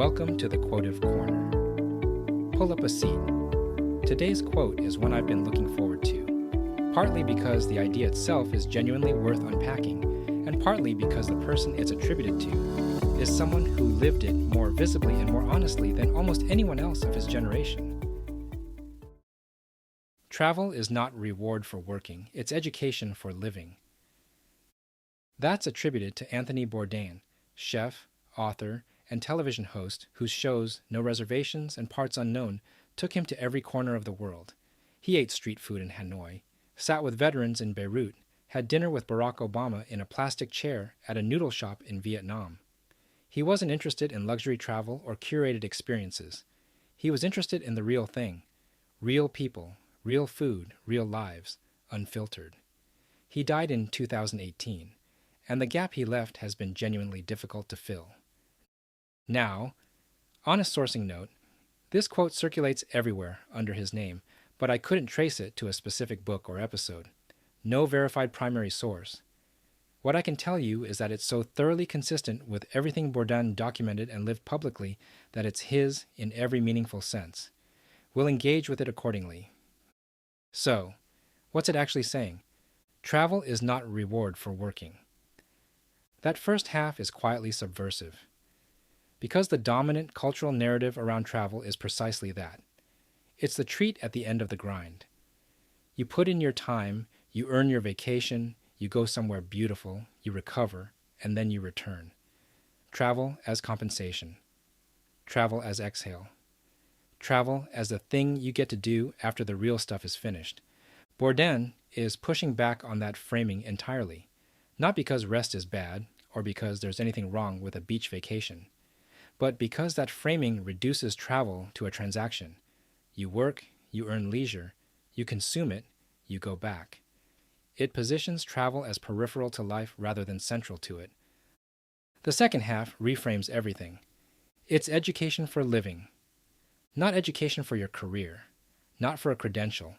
Welcome to the Quotive Corner. Pull up a seat. Today's quote is one I've been looking forward to, partly because the idea itself is genuinely worth unpacking, and partly because the person it's attributed to is someone who lived it more visibly and more honestly than almost anyone else of his generation. Travel is not reward for working, it's education for living. That's attributed to Anthony Bourdain, chef, author, and television host whose shows No Reservations and Parts Unknown took him to every corner of the world. He ate street food in Hanoi, sat with veterans in Beirut, had dinner with Barack Obama in a plastic chair at a noodle shop in Vietnam. He wasn't interested in luxury travel or curated experiences. He was interested in the real thing, real people, real food, real lives, unfiltered. He died in 2018, and the gap he left has been genuinely difficult to fill. Now, on a sourcing note, this quote circulates everywhere under his name, but I couldn't trace it to a specific book or episode. No verified primary source. What I can tell you is that it's so thoroughly consistent with everything Bourdain documented and lived publicly that it's his in every meaningful sense. We'll engage with it accordingly. So, what's it actually saying? Travel is not a reward for working. That first half is quietly subversive, because the dominant cultural narrative around travel is precisely that. It's the treat at the end of the grind. You put in your time, you earn your vacation, you go somewhere beautiful, you recover, and then you return. Travel as compensation. Travel as exhale. Travel as the thing you get to do after the real stuff is finished. Bourdain is pushing back on that framing entirely, not because rest is bad or because there's anything wrong with a beach vacation, but because that framing reduces travel to a transaction. You work, you earn leisure, you consume it, you go back. It positions travel as peripheral to life rather than central to it. The second half reframes everything. It's education for living. Not education for your career, not for a credential.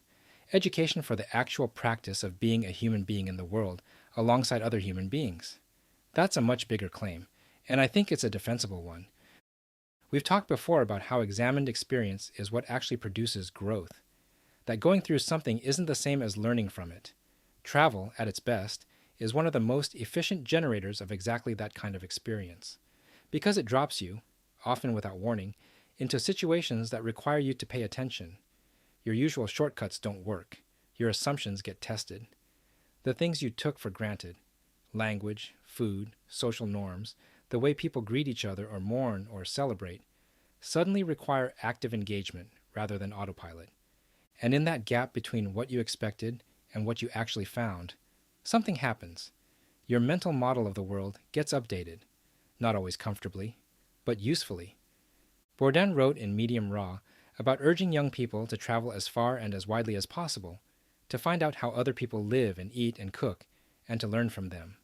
Education for the actual practice of being a human being in the world alongside other human beings. That's a much bigger claim, and I think it's a defensible one. We've talked before about how examined experience is what actually produces growth, that going through something isn't the same as learning from it. Travel, at its best, is one of the most efficient generators of exactly that kind of experience, because it drops you, often without warning, into situations that require you to pay attention. Your usual shortcuts don't work. Your assumptions get tested. The things you took for granted, language, food, social norms, the way people greet each other or mourn or celebrate, suddenly require active engagement rather than autopilot. And in that gap between what you expected and what you actually found, something happens. Your mental model of the world gets updated, not always comfortably, but usefully. Bourdain wrote in Medium Raw about urging young people to travel as far and as widely as possible, to find out how other people live and eat and cook, and to learn from them.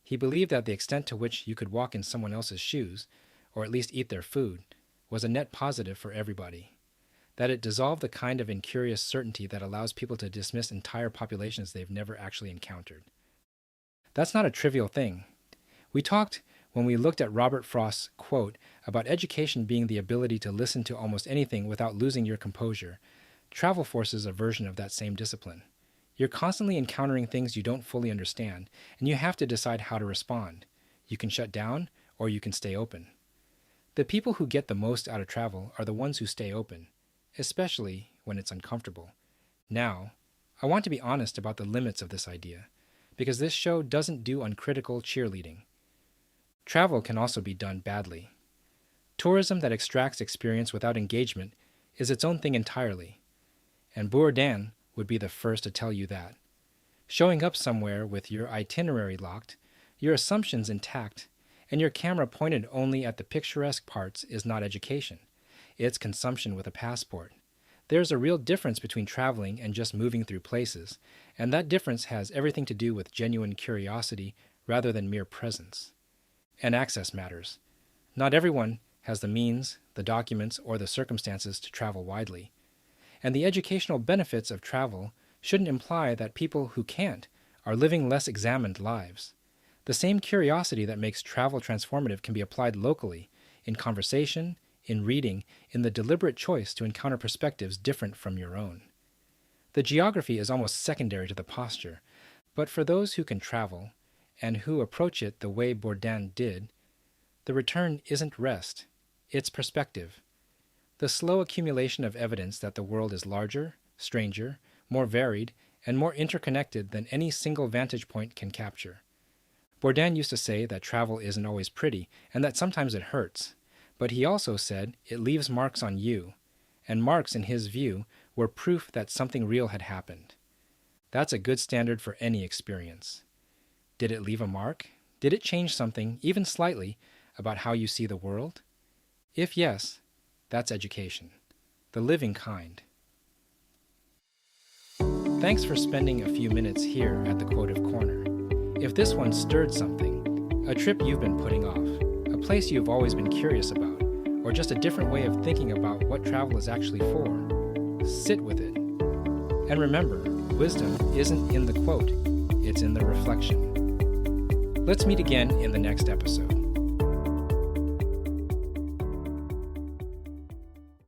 He believed that the extent to which you could walk in someone else's shoes, or at least eat their food, was a net positive for everybody. That it dissolved the kind of incurious certainty that allows people to dismiss entire populations they've never actually encountered. That's not a trivial thing. We talked when we looked at Robert Frost's quote about education being the ability to listen to almost anything without losing your composure. Travel forces a version of that same discipline. You're constantly encountering things you don't fully understand, and you have to decide how to respond. You can shut down, or you can stay open. The people who get the most out of travel are the ones who stay open, especially when it's uncomfortable. Now, I want to be honest about the limits of this idea, because this show doesn't do uncritical cheerleading. Travel can also be done badly. Tourism that extracts experience without engagement is its own thing entirely, and Bourdain would be the first to tell you that. Showing up somewhere with your itinerary locked, your assumptions intact, and your camera pointed only at the picturesque parts is not education. It's consumption with a passport. There's a real difference between traveling and just moving through places, and that difference has everything to do with genuine curiosity rather than mere presence. And access matters. Not everyone has the means, the documents, or the circumstances to travel widely. And the educational benefits of travel shouldn't imply that people who can't are living less examined lives. The same curiosity that makes travel transformative can be applied locally in conversation, in reading, in the deliberate choice to encounter perspectives different from your own. The geography is almost secondary to the posture, but for those who can travel, and who approach it the way Bourdain did, the return isn't rest, it's perspective. The slow accumulation of evidence that the world is larger, stranger, more varied, and more interconnected than any single vantage point can capture. Bourdain used to say that travel isn't always pretty, and that sometimes it hurts, but he also said it leaves marks on you, and marks, in his view, were proof that something real had happened. That's a good standard for any experience. Did it leave a mark? Did it change something, even slightly, about how you see the world? If yes, that's education, the living kind. Thanks for spending a few minutes here at the Quotive Corner. If this one stirred something, a trip you've been putting off, a place you've always been curious about, or just a different way of thinking about what travel is actually for, sit with it. And remember, wisdom isn't in the quote, it's in the reflection. Let's meet again in the next episode.